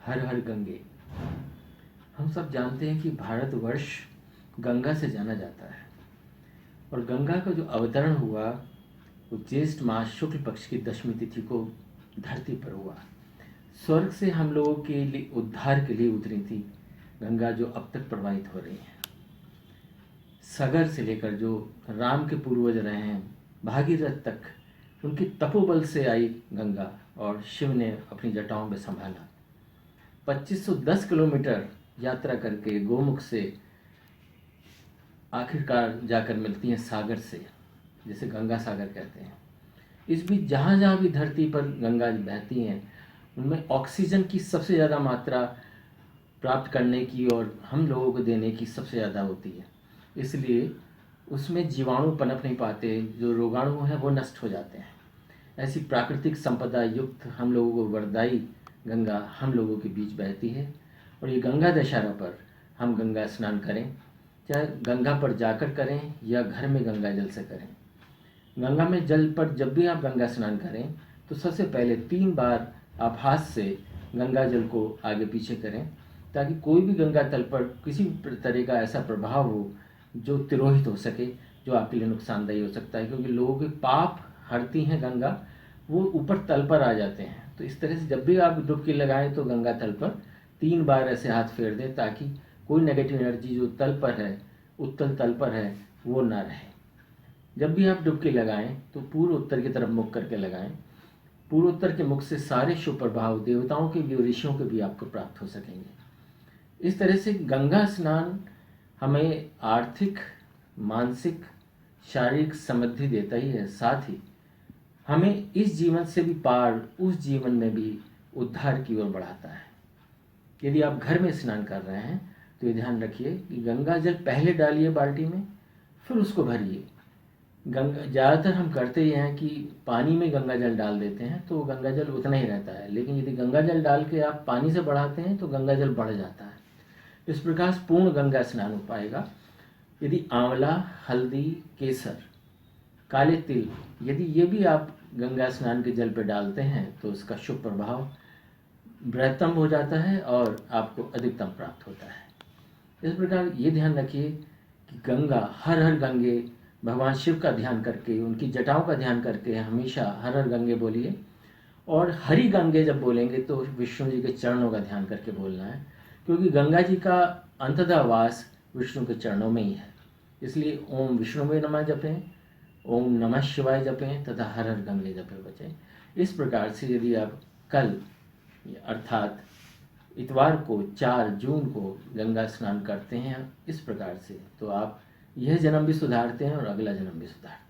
हर हर गंगे। हम सब जानते हैं कि भारतवर्ष गंगा से जाना जाता है और गंगा का जो अवतरण हुआ वो ज्येष्ठ मास शुक्ल पक्ष की दशमी तिथि को धरती पर हुआ। स्वर्ग से हम लोगों के लिए उद्धार के लिए उतरी थी गंगा, जो अब तक प्रवाहित हो रही है। सागर से लेकर जो राम के पूर्वज रहे हैं भागीरथ तक, उनकी तपोबल से आई गंगा और शिव ने अपनी जटाओं में संभाला। 2510 किलोमीटर यात्रा करके गोमुख से आखिरकार जाकर मिलती हैं सागर से, जिसे गंगा सागर कहते हैं। इस बीच जहाँ जहाँ भी धरती पर गंगा बहती हैं उनमें ऑक्सीजन की सबसे ज़्यादा मात्रा प्राप्त करने की और हम लोगों को देने की सबसे ज़्यादा होती है, इसलिए उसमें जीवाणु पनप नहीं पाते, जो रोगाणु हैं वो नष्ट हो जाते हैं। ऐसी प्राकृतिक संपदा युक्त हम लोगों को वरदाई गंगा हम लोगों के बीच बहती है। और ये गंगा दशहरा पर हम गंगा स्नान करें, चाहे गंगा पर जाकर करें या घर में गंगा जल से करें। गंगा में जल पर जब भी आप गंगा स्नान करें तो सबसे पहले 3 बार आप हाथ से गंगा जल को आगे पीछे करें, ताकि कोई भी गंगा तल पर किसी तरह का ऐसा प्रभाव हो जो तिरोहित हो सके, जो आपके लिए नुकसानदायी हो सकता है। क्योंकि लोगों के पाप हरती हैं गंगा, वो ऊपर तल पर आ जाते हैं। तो इस तरह से जब भी आप डुबकी लगाएं तो गंगा तल पर 3 बार ऐसे हाथ फेर दें, ताकि कोई नेगेटिव एनर्जी जो तल पर है, उत्तल तल पर है, वो ना रहे। जब भी आप डुबकी लगाएं तो पूर्व उत्तर की तरफ मुख करके लगाएं। पूर्व उत्तर के मुख से सारे शुभ प्रभाव देवताओं के भी और ऋषियों के भी आपको प्राप्त हो सकेंगे। इस तरह से गंगा स्नान हमें आर्थिक, मानसिक, शारीरिक समृद्धि देता ही है, साथ ही हमें इस जीवन से भी पार उस जीवन में भी उद्धार की ओर बढ़ाता है। यदि आप घर में स्नान कर रहे हैं तो ये ध्यान रखिए कि गंगा जल पहले डालिए बाल्टी में, फिर उसको भरिए। गंगा ज़्यादातर हम करते ये हैं कि पानी में गंगा जल डाल देते हैं तो गंगा जल उतना ही रहता है, लेकिन यदि गंगा जल डाल के आप पानी से बढ़ाते हैं तो गंगा जल बढ़ जाता है। इस प्रकार से पूर्ण गंगा स्नान हो पाएगा। यदि आंवला, हल्दी, केसर, काले तिल, यदि ये भी आप गंगा स्नान के जल पर डालते हैं तो उसका शुभ प्रभाव बृहत्तम हो जाता है और आपको अधिकतम प्राप्त होता है। इस प्रकार ये ध्यान रखिए कि गंगा, हर हर गंगे, भगवान शिव का ध्यान करके, उनकी जटाओं का ध्यान करके हमेशा हर हर गंगे बोलिए। और हरि गंगे जब बोलेंगे तो विष्णु जी के चरणों का ध्यान करके बोलना है, क्योंकि गंगा जी का अंततः वास विष्णु के चरणों में ही है। इसलिए ओम विष्णुवे नमः जपें, ओम नमः शिवाय जपें तथा हर हर गंगे जपे बचें। इस प्रकार से यदि आप कल अर्थात इतवार को 4 जून को गंगा स्नान करते हैं इस प्रकार से, तो आप यह जन्म भी सुधारते हैं और अगला जन्म भी सुधारते हैं।